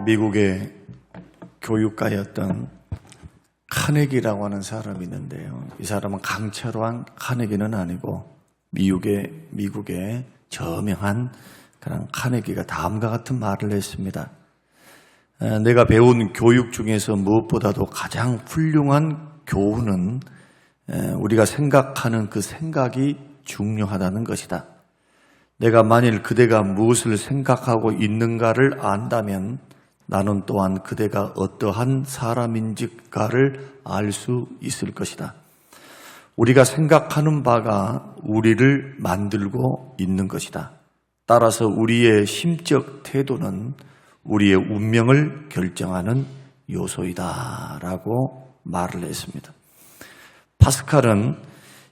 미국의 교육가였던 카네기라고 하는 사람이 있는데요. 이 사람은 강철왕 카네기는 아니고 미국의 저명한 그런 카네기가 다음과 같은 말을 했습니다. 내가 배운 교육 중에서 무엇보다도 가장 훌륭한 교훈은 우리가 생각하는 그 생각이 중요하다는 것이다. 내가 만일 그대가 무엇을 생각하고 있는가를 안다면 나는 또한 그대가 어떠한 사람인지가를 알 수 있을 것이다. 우리가 생각하는 바가 우리를 만들고 있는 것이다. 따라서 우리의 심적 태도는 우리의 운명을 결정하는 요소이다 라고 말을 했습니다. 파스칼은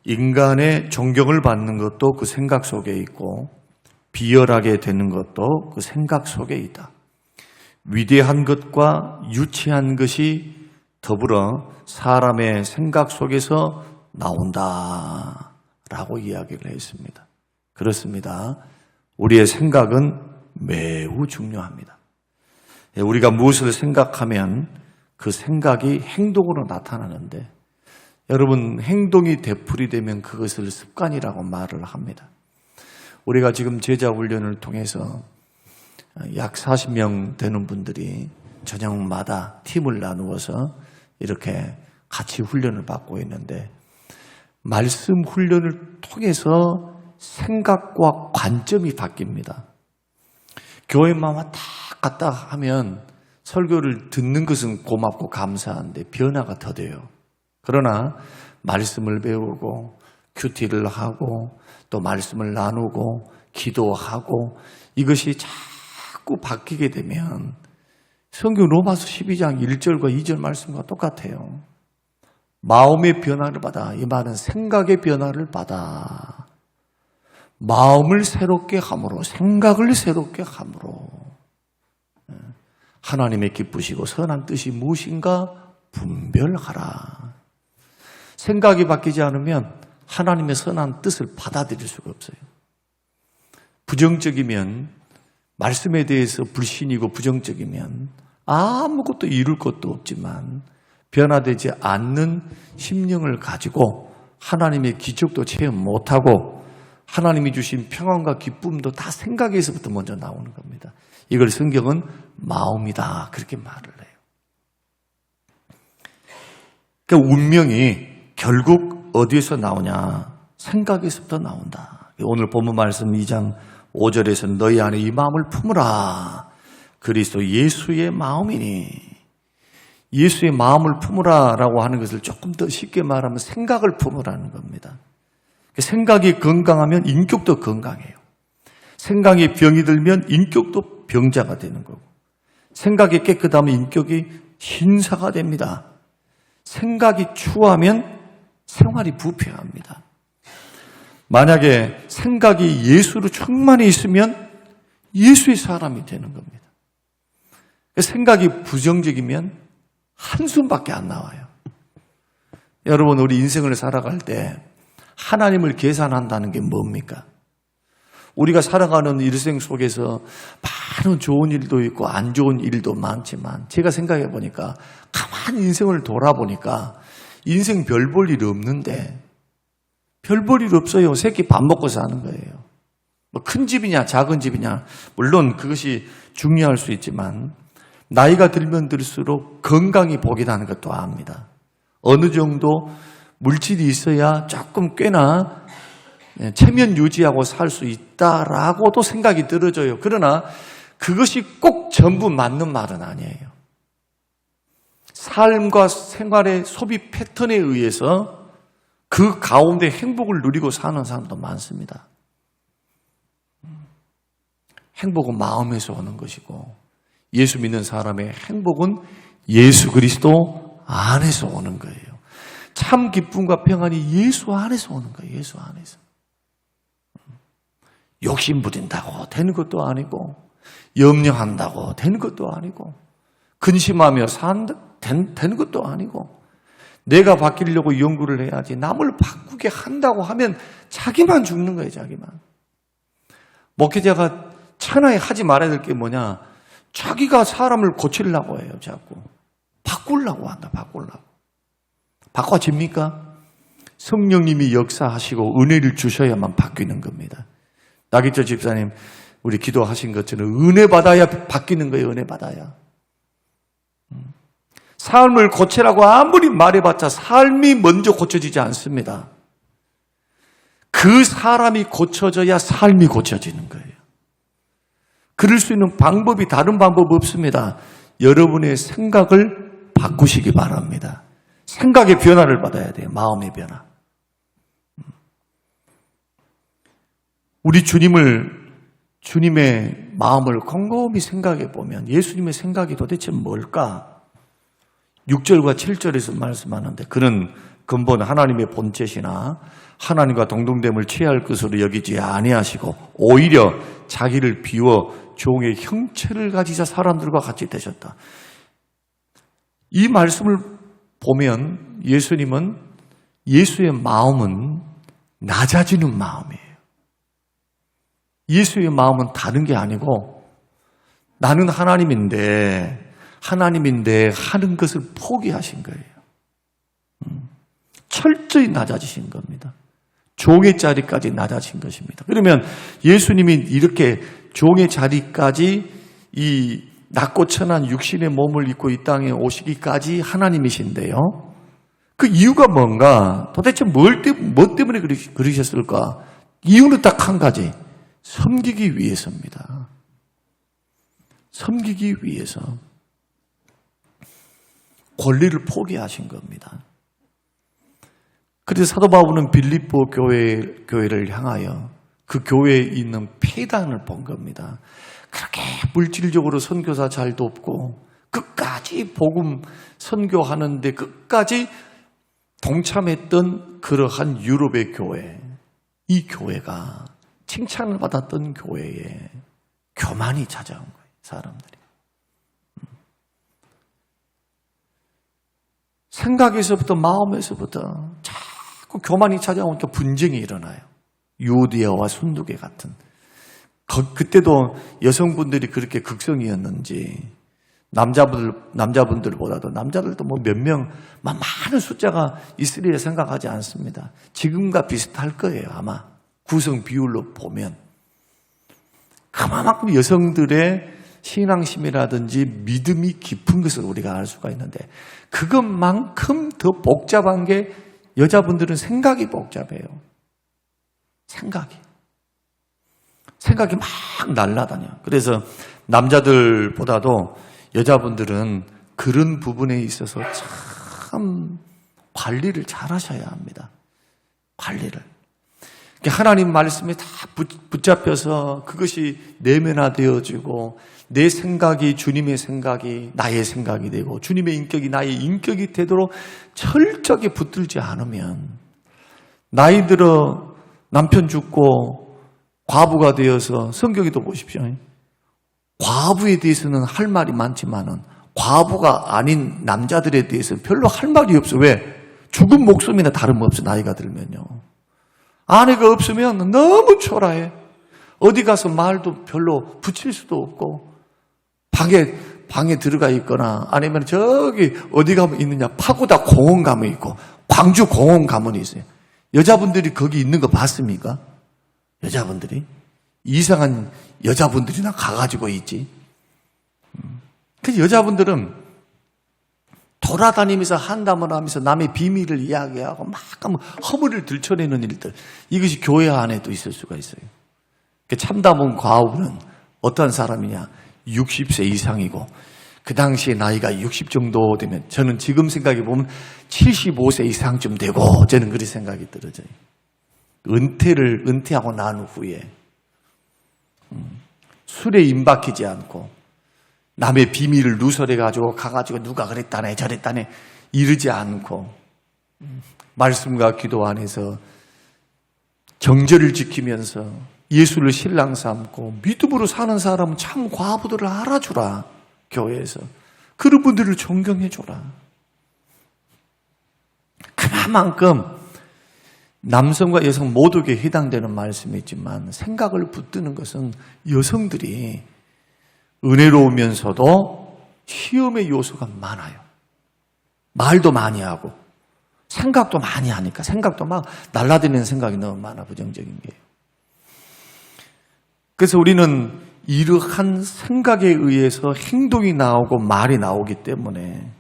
인간의 존경을 받는 것도 그 생각 속에 있고 비열하게 되는 것도 그 생각 속에 있다. 위대한 것과 유치한 것이 더불어 사람의 생각 속에서 나온다 라고 이야기를 했습니다. 그렇습니다. 우리의 생각은 매우 중요합니다. 우리가 무엇을 생각하면 그 생각이 행동으로 나타나는데 여러분, 행동이 되풀이되면 그것을 습관이라고 말을 합니다. 우리가 지금 제자 훈련을 통해서 약 40명 되는 분들이 저녁마다 팀을 나누어서 이렇게 같이 훈련을 받고 있는데 말씀 훈련을 통해서 생각과 관점이 바뀝니다. 교회만 왔다 갔다 하면 설교를 듣는 것은 고맙고 감사한데 변화가 더뎌요. 그러나 말씀을 배우고 큐티를 하고 또 말씀을 나누고 기도하고 이것이 자꾸 바뀌게 되면 성경 로마서 12장 1절과 2절 말씀과 똑같아요. 마음의 변화를 받아. 이 말은 생각의 변화를 받아. 마음을 새롭게 함으로, 생각을 새롭게 함으로 하나님의 기쁘시고 선한 뜻이 무엇인가 분별하라. 생각이 바뀌지 않으면 하나님의 선한 뜻을 받아들일 수가 없어요. 부정적이면, 말씀에 대해서 불신이고 부정적이면 아무것도 이룰 것도 없지만 변화되지 않는 심령을 가지고 하나님의 기적도 체험 못하고 하나님이 주신 평안과 기쁨도 다 생각에서부터 먼저 나오는 겁니다. 이걸 성경은 마음이다 그렇게 말을 해요. 그러니까 운명이 결국 어디에서 나오냐? 생각에서부터 나온다. 오늘 본문 말씀 2장 5절에서 너희 안에 이 마음을 품으라. 그리스도 예수의 마음이니. 예수의 마음을 품으라라고 하는 것을 조금 더 쉽게 말하면 생각을 품으라는 겁니다. 생각이 건강하면 인격도 건강해요. 생각이 병이 들면 인격도 병자가 되는 거고 생각이 깨끗하면 인격이 신사가 됩니다. 생각이 추하면 생활이 부패합니다. 만약에 생각이 예수로 충만히 있으면 예수의 사람이 되는 겁니다. 생각이 부정적이면 한숨밖에 안 나와요. 여러분, 우리 인생을 살아갈 때 하나님을 계산한다는 게 뭡니까? 우리가 살아가는 일생 속에서 많은 좋은 일도 있고 안 좋은 일도 많지만 제가 생각해 보니까 가만히 인생을 돌아보니까 인생 별 볼 일 없는데 별 볼 일 없어요. 새끼 밥 먹고 사는 거예요. 뭐 큰 집이냐 작은 집이냐 물론 그것이 중요할 수 있지만 나이가 들면 들수록 건강이 복이라는 것도 압니다. 어느 정도 물질이 있어야 조금 꽤나 체면 유지하고 살 수 있다라고도 생각이 들어져요. 그러나 그것이 꼭 전부 맞는 말은 아니에요. 삶과 생활의 소비 패턴에 의해서 그 가운데 행복을 누리고 사는 사람도 많습니다. 행복은 마음에서 오는 것이고 예수 믿는 사람의 행복은 예수 그리스도 안에서 오는 거예요. 참 기쁨과 평안이 예수 안에서 오는 거예요. 예수 안에서. 욕심 부린다고 되는 것도 아니고 염려한다고 되는 것도 아니고 근심하며 되는 것도 아니고 내가 바뀌려고 연구를 해야지 남을 바꾸게 한다고 하면 자기만 죽는 거예요. 자기만. 목회자가 천하에 하지 말아야 될 게 뭐냐? 자기가 사람을 고치려고 해요, 자꾸. 바꾸려고 한다, 바꾸려고. 바꿔집니까? 성령님이 역사하시고 은혜를 주셔야만 바뀌는 겁니다. 나기철 집사님, 우리 기도하신 것처럼 은혜 받아야 바뀌는 거예요, 은혜 받아야. 삶을 고치라고 아무리 말해봤자 삶이 먼저 고쳐지지 않습니다. 그 사람이 고쳐져야 삶이 고쳐지는 거예요. 그럴 수 있는 방법이 다른 방법 없습니다. 여러분의 생각을 바꾸시기 바랍니다. 생각의 변화를 받아야 돼요. 마음의 변화. 우리 주님의 마음을 곰곰이 생각해 보면 예수님의 생각이 도대체 뭘까? 6절과 7절에서 말씀하는데 그는 근본 하나님의 본체시나 하나님과 동등됨을 취할 것으로 여기지 아니하시고 오히려 자기를 비워 종의 형체를 가지사 사람들과 같이 되셨다. 이 말씀을 보면 예수님은 예수의 마음은 낮아지는 마음이에요. 예수의 마음은 다른 게 아니고 나는 하나님인데 하는 것을 포기하신 거예요. 철저히 낮아지신 겁니다. 종의 자리까지 낮아진 것입니다. 그러면 예수님이 이렇게 종의 자리까지 이 낮고 천한 육신의 몸을 입고 이 땅에 오시기까지 하나님이신데요. 그 이유가 뭔가? 도대체 뭐 때문에 그러셨을까? 이유는 딱 한 가지. 섬기기 위해서입니다. 섬기기 위해서. 권리를 포기하신 겁니다. 그래서 사도 바울은 빌립보 교회를 향하여 그 교회에 있는 폐단을 본 겁니다. 그렇게 물질적으로 선교사 잘 돕고 끝까지 복음 선교하는데 끝까지 동참했던 그러한 유럽의 교회, 이 교회가 칭찬을 받았던 교회에 교만이 찾아온 거예요, 사람들이. 생각에서부터 마음에서부터 자꾸 교만이 찾아오니까 분쟁이 일어나요. 유오디아와 순두계 같은. 그때도 여성분들이 그렇게 극성이었는지 남자분들보다도 남자들도 뭐 몇 명, 많은 숫자가 있으리라 생각하지 않습니다. 지금과 비슷할 거예요, 아마. 구성 비율로 보면. 그만큼 여성들의 신앙심이라든지 믿음이 깊은 것을 우리가 알 수가 있는데 그것만큼 더 복잡한 게 여자분들은 생각이 복잡해요. 생각이 막 날아다녀. 그래서 남자들보다도 여자분들은 그런 부분에 있어서 참 관리를 잘 하셔야 합니다. 관리를. 하나님 말씀에 다 붙잡혀서 그것이 내면화되어지고 내 생각이 주님의 생각이 나의 생각이 되고 주님의 인격이 나의 인격이 되도록 철저하게 붙들지 않으면 나이 들어 남편 죽고 과부가 되어서 성경에도 보십시오. 과부에 대해서는 할 말이 많지만은 과부가 아닌 남자들에 대해서는 별로 할 말이 없어. 왜? 죽은 목숨이나 다름없어. 나이가 들면요. 아내가 없으면 너무 초라해. 어디 가서 말도 별로 붙일 수도 없고 방에 들어가 있거나 아니면 저기 어디 가면 있느냐 파고다 공원 가면 있고 광주 공원 가면 있어요. 여자분들이 거기 있는 거 봤습니까? 여자분들이 이상한 여자분들이나 가가지고 있지. 그 여자분들은 돌아다니면서 한담을 하면서 남의 비밀을 이야기하고 막 허물을 들춰내는 일들, 이것이 교회 안에도 있을 수가 있어요. 참담한 과부는 어떤 사람이냐? 60세 이상이고 그 당시에 나이가 60 정도 되면 저는 지금 생각해 보면 75세 이상쯤 되고 저는 그런 생각이 들어져요. 은퇴하고 난 후에 술에 임박히지 않고 남의 비밀을 누설해가지고 가가지고 누가 그랬다네 저랬다네 이러지 않고 말씀과 기도 안에서 정절을 지키면서 예수를 신랑 삼고 믿음으로 사는 사람은 참 과부들을 알아주라. 교회에서 그런 분들을 존경해줘라. 그만큼 남성과 여성 모두에게 해당되는 말씀이 있지만 생각을 붙드는 것은 여성들이 은혜로우면서도 시험의 요소가 많아요. 말도 많이 하고 생각도 많이 하니까 생각도 막 날라다니는 생각이 너무 많아, 부정적인 게. 그래서 우리는 이러한 생각에 의해서 행동이 나오고 말이 나오기 때문에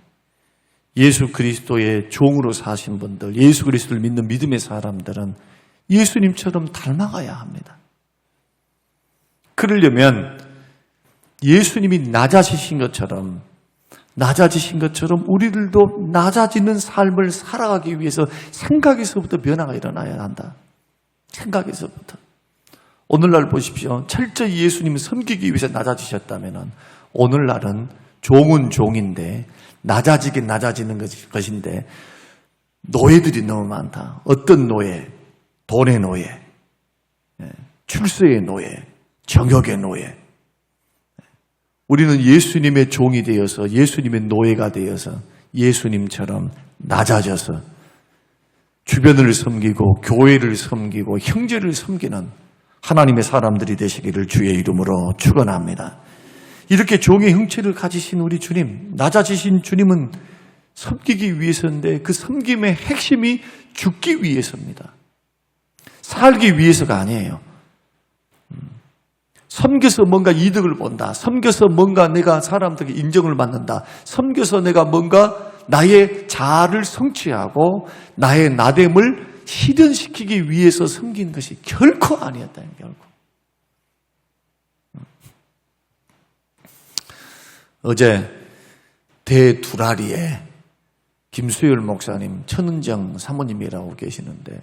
예수 그리스도의 종으로 사신 분들, 예수 그리스도를 믿는 믿음의 사람들은 예수님처럼 닮아가야 합니다. 그러려면 예수님이 낮아지신 것처럼 우리들도 낮아지는 삶을 살아가기 위해서 생각에서부터 변화가 일어나야 한다. 생각에서부터. 오늘날 보십시오. 철저히 예수님을 섬기기 위해서 낮아지셨다면 오늘날은 종은 종인데 낮아지긴 낮아지는 것인데 노예들이 너무 많다. 어떤 노예? 돈의 노예, 출세의 노예, 정욕의 노예. 우리는 예수님의 종이 되어서 예수님의 노예가 되어서 예수님처럼 낮아져서 주변을 섬기고 교회를 섬기고 형제를 섬기는 하나님의 사람들이 되시기를 주의 이름으로 축원합니다. 이렇게 종의 형체를 가지신 우리 주님, 낮아지신 주님은 섬기기 위해서인데 그 섬김의 핵심이 죽기 위해서입니다. 살기 위해서가 아니에요. 섬겨서 뭔가 이득을 본다. 섬겨서 뭔가 내가 사람들에게 인정을 받는다. 섬겨서 내가 뭔가 나의 자아를 성취하고 나의 나됨을 실현시키기 위해서 섬긴 것이 결코 아니었다. 결코. 어제 대두라리에 김수열 목사님, 천은정 사모님이라고 계시는데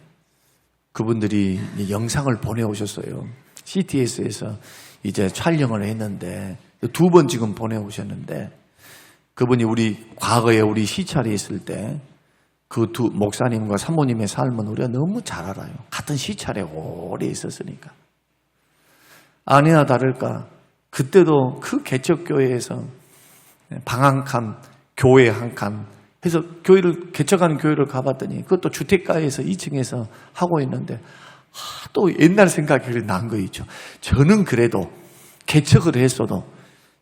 그분들이 영상을 보내오셨어요. CTS에서 이제 촬영을 했는데 2번 지금 보내오셨는데 그분이 과거에 우리 시찰에 있을 때 그 두 목사님과 사모님의 삶은 우리가 너무 잘 알아요. 같은 시찰에 오래 있었으니까. 아니나 다를까 그때도 그 개척교회에서 방 한 칸, 교회 한 칸 해서 개척하는 교회를 가봤더니 그것도 주택가에서 2층에서 하고 있는데 또 옛날 생각이 난 거 있죠. 저는 그래도 개척을 했어도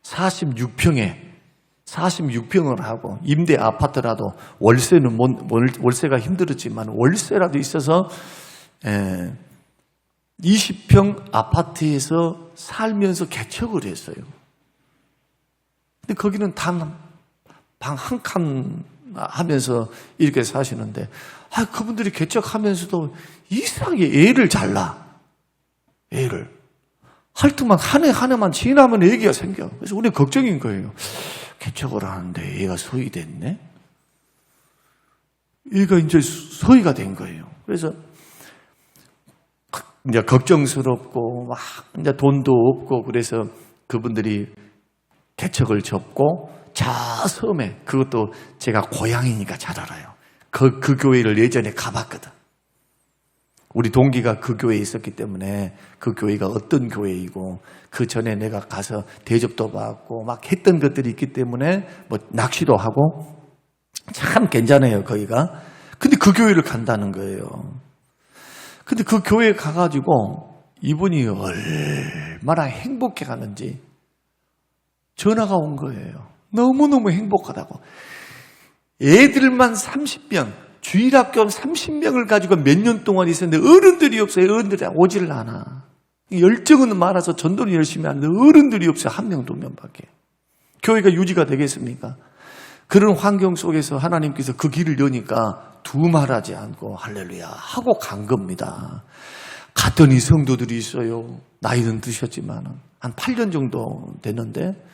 46평을 하고 임대 아파트라도 월세가 힘들었지만 월세라도 있어서 20평 아파트에서 살면서 개척을 했어요. 근데 거기는 단 방 한 칸 하면서 이렇게 사시는데 그분들이 개척하면서도 이상하게 애를 잘 낳아. 애를. 할때만 한 해만 지나면 애기가 생겨. 그래서 우리 걱정인 거예요. 개척을 하는데 애가 소위됐네? 애가 이제 소위가 된 거예요. 그래서 이제 걱정스럽고 막 이제 돈도 없고 그래서 그분들이 개척을 접고 저 섬에, 그것도 제가 고향이니까 잘 알아요. 그 교회를 예전에 가봤거든. 우리 동기가 그 교회에 있었기 때문에 그 교회가 어떤 교회이고 그 전에 내가 가서 대접도 받고 막 했던 것들이 있기 때문에 뭐 낚시도 하고 참 괜찮아요, 거기가. 근데 그 교회를 간다는 거예요. 근데 그 교회에 가가지고 이분이 얼마나 행복해 가는지 전화가 온 거예요. 너무너무 행복하다고. 애들만 30명, 주일학교 30명을 가지고 몇 년 동안 있었는데 어른들이 없어요. 어른들이 오지를 않아. 열정은 많아서 전도를 열심히 하는데 어른들이 없어요. 1명, 2명밖에. 교회가 유지가 되겠습니까? 그런 환경 속에서 하나님께서 그 길을 여니까 두말하지 않고 할렐루야 하고 간 겁니다. 갔더니 성도들이 있어요. 나이는 드셨지만 한 8년 정도 됐는데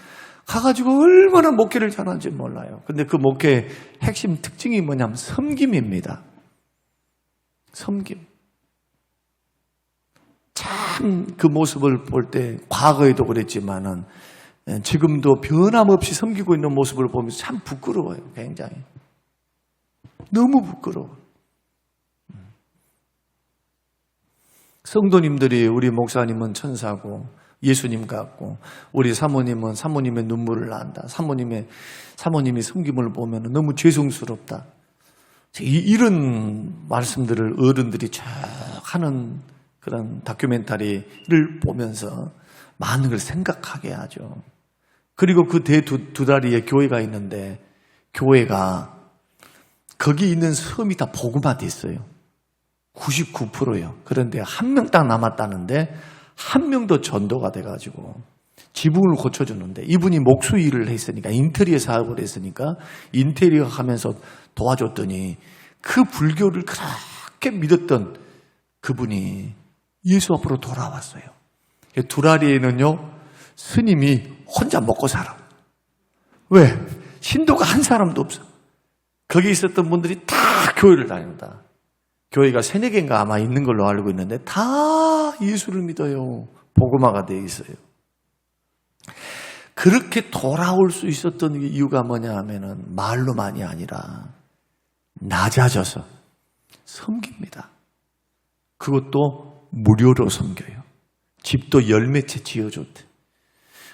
가가지고 얼마나 목회를 잘하는지 몰라요. 근데 그 목회의 핵심 특징이 뭐냐면 섬김입니다. 섬김. 참 그 모습을 볼 때 과거에도 그랬지만은 지금도 변함없이 섬기고 있는 모습을 보면서 참 부끄러워요. 굉장히. 너무 부끄러워. 성도님들이 우리 목사님은 천사고 예수님 같고 우리 사모님은 사모님의 눈물을 난다. 사모님이 섬김을 보면 너무 죄송스럽다. 이런 말씀들을 어른들이 쭉 하는 그런 다큐멘터리를 보면서 많은 걸 생각하게 하죠. 그리고 그 두 다리에 교회가 있는데 교회가 거기 있는 섬이 다 복음화돼 있어요. 99%요. 그런데 한 명 딱 남았다는데 한 명도 전도가 돼가지고 지붕을 고쳐주는데 이분이 목수 일을 했으니까 인테리어 사업을 했으니까 인테리어 하면서 도와줬더니 그 불교를 그렇게 믿었던 그분이 예수 앞으로 돌아왔어요. 두라리에는요 스님이 혼자 먹고 살아. 왜? 신도가 한 사람도 없어. 거기 있었던 분들이 다 교회를 다닌다. 교회가 3-4개인가 아마 있는 걸로 알고 있는데 다 예수를 믿어요. 복음화가 되어 있어요. 그렇게 돌아올 수 있었던 이유가 뭐냐 하면은 말로만이 아니라 낮아져서 섬깁니다. 그것도 무료로 섬겨요. 집도 10몇 채 지어줬대.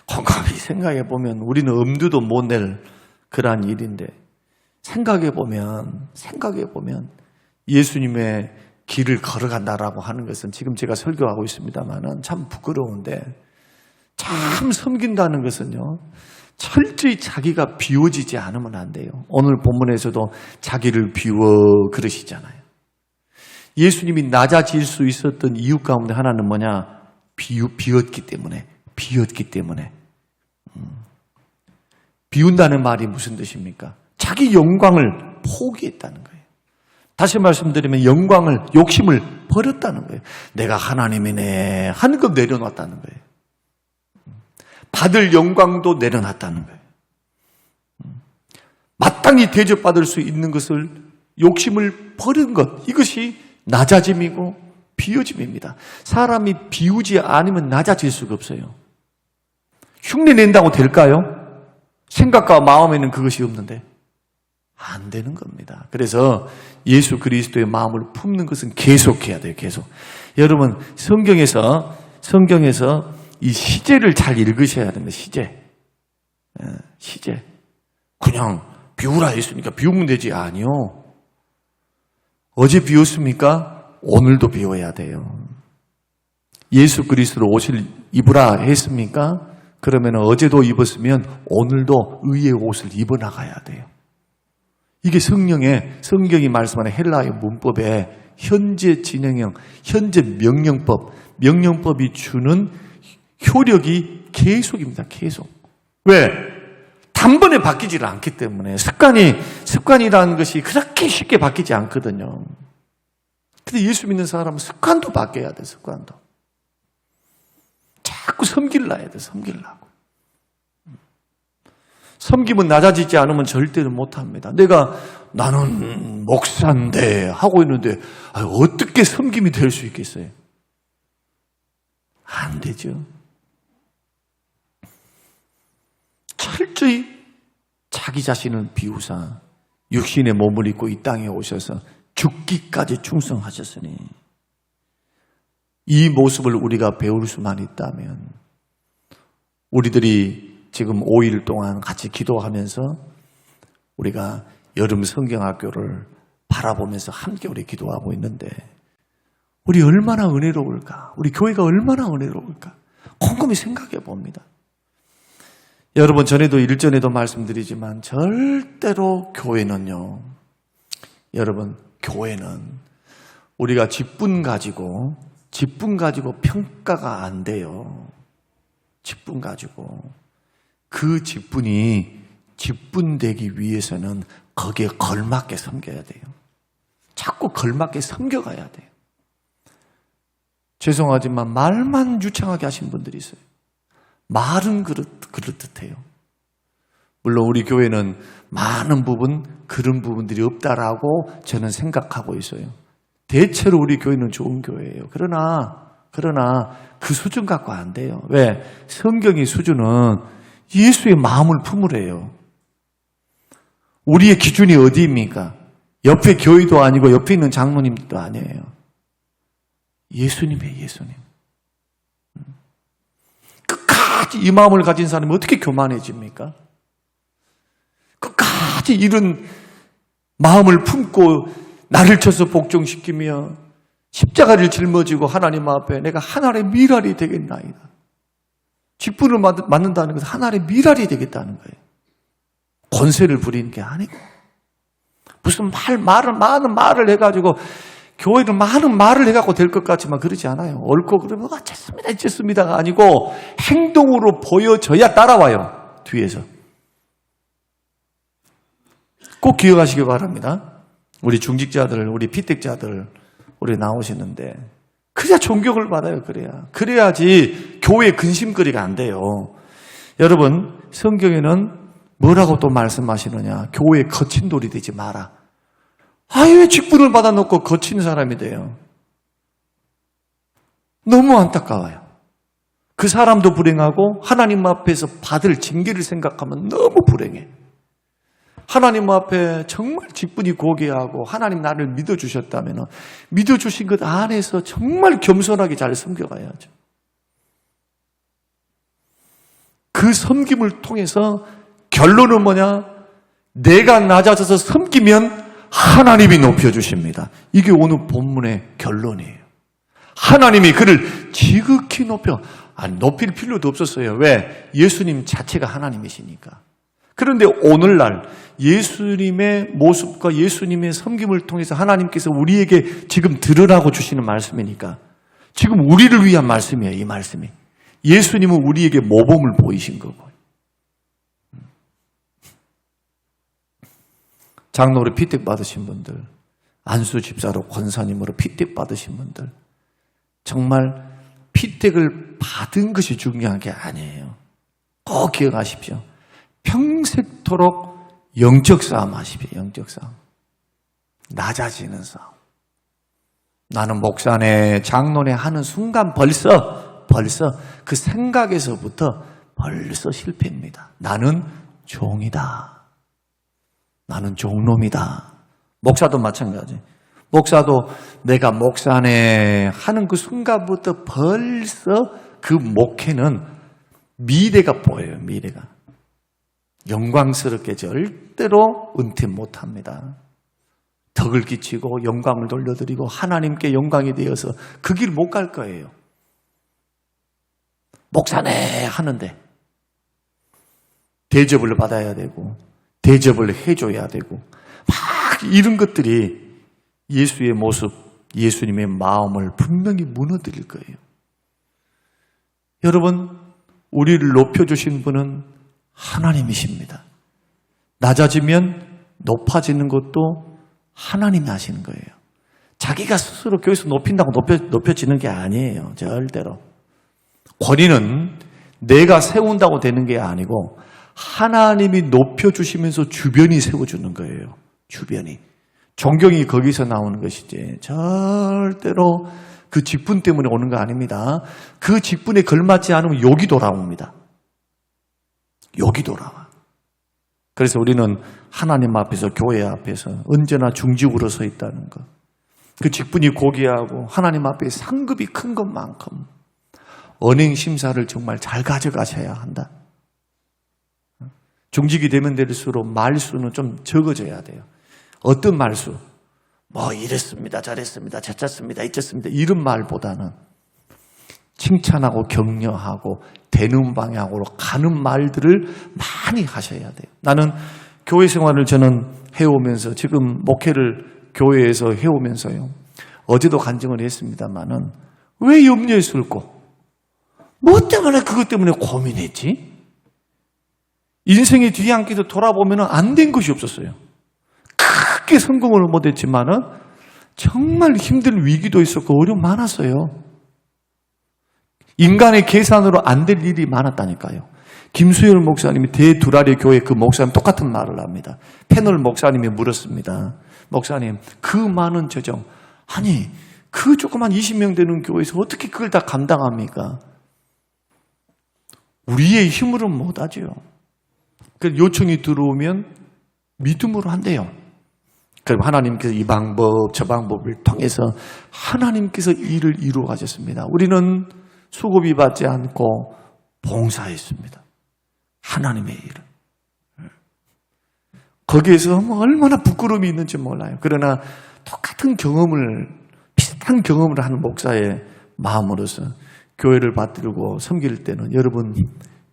곰곰이 생각해 보면 우리는 엄두도 못 낼 그러한 일인데 생각해 보면 예수님의 길을 걸어간다라고 하는 것은 지금 제가 설교하고 있습니다만은 참 부끄러운데 참 섬긴다는 것은요 철저히 자기가 비워지지 않으면 안 돼요. 오늘 본문에서도 자기를 비워 그러시잖아요. 예수님이 낮아질 수 있었던 이유 가운데 하나는 뭐냐? 비웠기 때문에. 비운다는 말이 무슨 뜻입니까? 자기 영광을 포기했다는 거예요. 다시 말씀드리면 영광을, 욕심을 버렸다는 거예요. 내가 하나님이네 하는 거 내려놨다는 거예요. 받을 영광도 내려놨다는 거예요. 마땅히 대접받을 수 있는 것을 욕심을 버린 것, 이것이 낮아짐이고 비워짐입니다. 사람이 비우지 않으면 낮아질 수가 없어요. 흉내 낸다고 될까요? 생각과 마음에는 그것이 없는데 안 되는 겁니다. 그래서 예수 그리스도의 마음을 품는 것은 계속해야 돼요. 계속. 여러분 성경에서 이 시제를 잘 읽으셔야 됩니다. 시제. 그냥 비우라 했으니까 비우면 되지. 아니요. 어제 비웠습니까? 오늘도 비워야 돼요. 예수 그리스도 옷을 입으라 했습니까? 그러면 어제도 입었으면 오늘도 의의 옷을 입어 나가야 돼요. 이게 성경이 말씀하는 헬라의 문법의 현재 진행형, 현재 명령법이 주는 효력이 계속입니다. 계속. 왜? 단번에 바뀌지를 않기 때문에 습관이라는 것이 그렇게 쉽게 바뀌지 않거든요. 근데 예수 믿는 사람은 습관도 바뀌어야 돼. 습관도. 자꾸 섬기려고 해야 돼. 섬기려고. 섬김은 낮아지지 않으면 절대로 못합니다. 나는 목사인데 하고 있는데 어떻게 섬김이 될 수 있겠어요? 안 되죠. 철저히 자기 자신을 비우사 육신의 몸을 입고 이 땅에 오셔서 죽기까지 충성하셨으니 이 모습을 우리가 배울 수만 있다면 우리들이 지금 5일 동안 같이 기도하면서 우리가 여름 성경학교를 바라보면서 함께 우리 기도하고 있는데 우리 얼마나 은혜로울까? 우리 교회가 얼마나 은혜로울까? 곰곰이 생각해 봅니다. 여러분 전에도 일전에도 말씀드리지만 절대로 교회는요. 여러분 교회는 우리가 직분 가지고 평가가 안 돼요. 직분 가지고 그 직분이 직분되기 위해서는 거기에 걸맞게 섬겨야 돼요. 자꾸 걸맞게 섬겨가야 돼요. 죄송하지만 말만 유창하게 하신 분들이 있어요. 말은 그렇듯해요. 물론 우리 교회는 많은 부분 그런 부분들이 없다라고 저는 생각하고 있어요. 대체로 우리 교회는 좋은 교회예요. 그러나 그 수준 갖고 안 돼요. 왜? 성경의 수준은 예수의 마음을 품으래요. 우리의 기준이 어디입니까? 옆에 교회도 아니고 옆에 있는 장로님도 아니에요. 예수님이에요. 예수님. 끝까지 이 마음을 가진 사람이 어떻게 교만해집니까? 끝까지 이런 마음을 품고 나를 쳐서 복종시키며 십자가를 짊어지고 하나님 앞에 내가 하나님의 미랄이 되겠나이다. 직분을 맡는다는 것은 하나님의 미랄이 되겠다는 거예요. 권세를 부리는 게 아니고. 무슨 많은 말을 해가지고 교회는 많은 말을 해갖고 될 것 같지만 그러지 않아요. 옳고 그러면 어쨌습니다, 어쨌습니다가 아니고 행동으로 보여져야 따라와요. 뒤에서. 꼭 기억하시기 바랍니다. 우리 중직자들, 우리 피택자들, 우리 나오시는데 그래야 존경을 받아요. 그래야지 교회 근심거리가 안 돼요. 여러분, 성경에는 뭐라고 또 말씀하시느냐? 교회 거친 돌이 되지 마라. 왜 직분을 받아놓고 거친 사람이 돼요? 너무 안타까워요. 그 사람도 불행하고 하나님 앞에서 받을 징계를 생각하면 너무 불행해. 하나님 앞에 정말 직분이 고귀하고 하나님 나를 믿어주셨다면 믿어주신 것 안에서 정말 겸손하게 잘 섬겨가야죠. 그 섬김을 통해서 결론은 뭐냐? 내가 낮아져서 섬기면 하나님이 높여주십니다. 이게 오늘 본문의 결론이에요. 하나님이 그를 지극히 높일 필요도 없었어요. 왜? 예수님 자체가 하나님이시니까. 그런데 오늘날 예수님의 모습과 예수님의 섬김을 통해서 하나님께서 우리에게 지금 들으라고 주시는 말씀이니까 지금 우리를 위한 말씀이에요. 이 말씀이. 예수님은 우리에게 모범을 보이신 거고. 장로로 피택 받으신 분들, 안수 집사로 권사님으로 피택 받으신 분들, 정말 피택을 받은 것이 중요한 게 아니에요. 꼭 기억하십시오. 평생토록 영적 싸움 하십시오. 영적 싸움. 낮아지는 싸움. 나는 목사네, 장로네 하는 순간 벌써 그 생각에서부터 벌써 실패입니다. 나는 종이다. 나는 종놈이다. 목사도 마찬가지. 목사도 내가 목사네 하는 그 순간부터 벌써 그 목회는 미래가 보여요. 미래가. 영광스럽게 절대로 은퇴 못합니다. 덕을 끼치고 영광을 돌려드리고 하나님께 영광이 되어서 그 길 못 갈 거예요. 목사네 하는데 대접을 받아야 되고 대접을 해줘야 되고 막 이런 것들이 예수의 모습, 예수님의 마음을 분명히 무너뜨릴 거예요. 여러분, 우리를 높여주신 분은 하나님이십니다. 낮아지면 높아지는 것도 하나님이 하시는 거예요. 자기가 스스로 교회에서 높인다고 높여지는 게 아니에요. 절대로. 권위는 내가 세운다고 되는 게 아니고 하나님이 높여주시면서 주변이 세워주는 거예요. 주변이. 존경이 거기서 나오는 것이지 절대로 그 직분 때문에 오는 거 아닙니다. 그 직분에 걸맞지 않으면 욕이 돌아옵니다. 욕이 돌아와. 그래서 우리는 하나님 앞에서 교회 앞에서 언제나 중직으로 서 있다는 것. 그 직분이 고귀하고 하나님 앞에 상급이 큰 것만큼 언행 심사를 정말 잘 가져가셔야 한다. 중직이 되면 될수록 말수는 좀 적어져야 돼요. 어떤 말수? 뭐 이랬습니다, 저랬습니다, 저쳤습니다, 이쳤습니다 이런 말보다는 칭찬하고 격려하고 되는 방향으로 가는 말들을 많이 하셔야 돼요. 나는 교회 생활을 저는 해오면서 지금 목회를 교회에서 해오면서요. 어제도 간증을 했습니다마는 왜 염려에 쓸고 뭐 때문에 그것 때문에 고민했지? 인생의 뒤안길에서 돌아보면 안 된 것이 없었어요. 크게 성공을 못했지만은 정말 힘든 위기도 있었고 어려움 많았어요. 인간의 계산으로 안 될 일이 많았다니까요. 김수열 목사님이 대두라리 교회 그 목사님 똑같은 말을 합니다. 패널 목사님이 물었습니다. 목사님, 그 많은 저정, 아니 그 조그만 20명 되는 교회에서 어떻게 그걸 다 감당합니까? 우리의 힘으로는 못하죠. 그 요청이 들어오면 믿음으로 한대요. 그럼 하나님께서 이 방법 저 방법을 통해서 하나님께서 일을 이루어 가셨습니다. 우리는 수고비 받지 않고 봉사했습니다. 하나님의 일을. 거기에서 얼마나 부끄러움이 있는지 몰라요. 그러나 똑같은 경험을 비슷한 경험을 하는 목사의 마음으로서 교회를 받들고 섬길 때는 여러분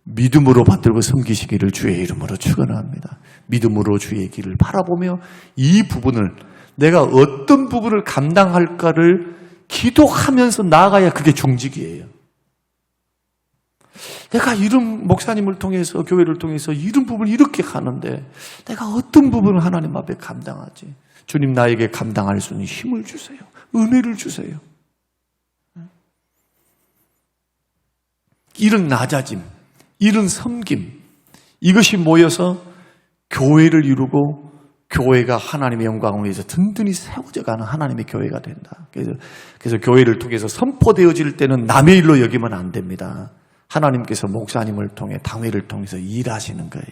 믿음으로 받들고 섬기시기를 주의 이름으로 축원합니다. 믿음으로 주의 길을 바라보며 이 부분을 내가 어떤 부분을 감당할까를 기도하면서 나아가야 그게 종직이에요. 내가 이런 목사님을 통해서 교회를 통해서 이런 부분을 이렇게 하는데 내가 어떤 부분을 하나님 앞에 감당하지? 주님 나에게 감당할 수 있는 힘을 주세요. 은혜를 주세요. 이런 낮아짐, 이런 섬김, 이것이 모여서 교회를 이루고 교회가 하나님의 영광을 위해서 든든히 세워져가는 하나님의 교회가 된다. 그래서 교회를 통해서 선포되어질 때는 남의 일로 여기면 안 됩니다. 하나님께서 목사님을 통해 당회를 통해서 일하시는 거예요.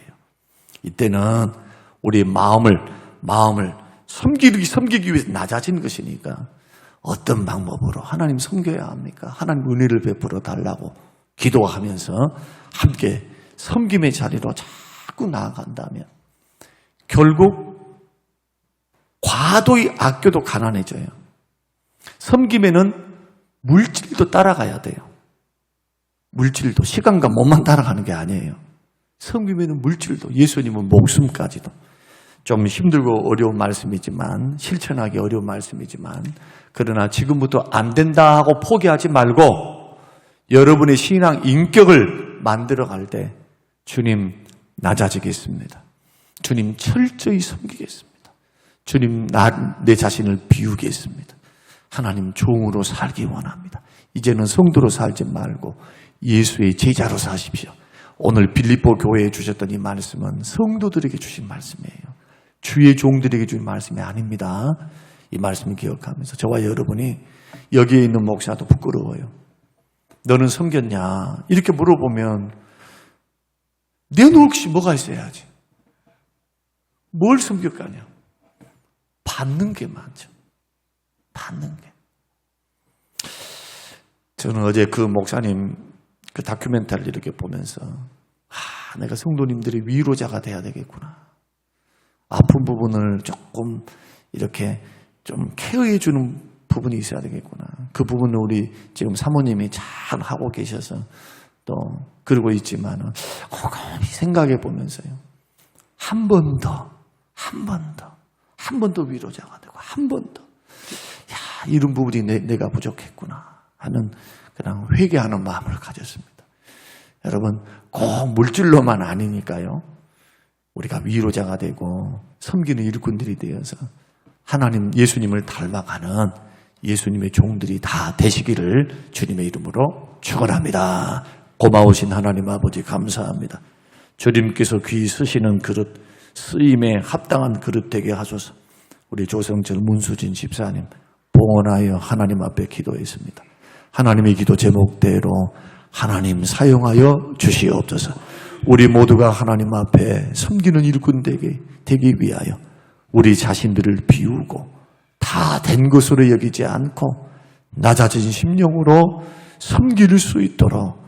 이때는 우리의 마음을 섬기기 위해서 낮아진 것이니까 어떤 방법으로 하나님 섬겨야 합니까? 하나님 은혜를 베풀어 달라고 기도하면서 함께 섬김의 자리로 자꾸 나아간다면 결국 과도히 아껴도 가난해져요. 섬김에는 물질도 따라가야 돼요. 물질도 시간과 몸만 따라가는 게 아니에요. 섬김에는 물질도, 예수님은 목숨까지도. 좀 힘들고 어려운 말씀이지만, 실천하기 어려운 말씀이지만, 그러나 지금부터 안 된다 하고 포기하지 말고 여러분의 신앙 인격을 만들어갈 때 주님 낮아지겠습니다. 주님 철저히 섬기겠습니다. 주님 내 자신을 비우겠습니다. 하나님 종으로 살기 원합니다. 이제는 성도로 살지 말고 예수의 제자로 사십시오. 오늘 빌립보 교회에 주셨던 이 말씀은 성도들에게 주신 말씀이에요. 주의 종들에게 주신 말씀이 아닙니다. 이 말씀을 기억하면서 저와 여러분이 여기에 있는 목사도 부끄러워요. 너는 섬겼냐? 이렇게 물어보면 내놓을 것이 뭐가 있어야지. 뭘 섬겼가냐? 받는 게 많죠. 받는 게. 저는 어제 그 목사님 그 다큐멘터리를 이렇게 보면서 내가 성도님들의 위로자가 돼야 되겠구나. 아픈 부분을 조금 이렇게 좀 케어해 주는 부분이 있어야 되겠구나. 그 부분을 우리 지금 사모님이 잘 하고 계셔서 또 그러고 있지만은 곰곰이 생각해 보면서요. 한 번 더 위로자가 되고 한 번 더. 이런 부분이 내가 부족했구나 하는 그냥 회개하는 마음을 가졌습니다. 여러분 꼭 물질로만 아니니까요. 우리가 위로자가 되고 섬기는 일꾼들이 되어서 하나님 예수님을 닮아가는 예수님의 종들이 다 되시기를 주님의 이름으로 축원합니다. 고마우신 하나님 아버지 감사합니다. 주님께서 귀 쓰시는 그릇, 쓰임에 합당한 그릇 되게 하소서. 우리 조성철 문수진 집사님 봉헌하여 하나님 앞에 기도했습니다. 하나님의 기도 제목대로 하나님 사용하여 주시옵소서. 우리 모두가 하나님 앞에 섬기는 일꾼 되기 위하여 우리 자신들을 비우고 다 된 것으로 여기지 않고 낮아진 심령으로 섬길 수 있도록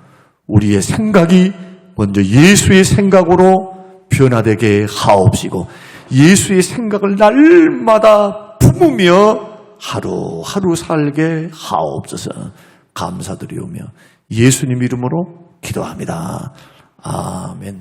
우리의 생각이 먼저 예수의 생각으로 변화되게 하옵시고 예수의 생각을 날마다 품으며 하루하루 살게 하옵소서. 감사드리오며 예수님 이름으로 기도합니다. 아멘.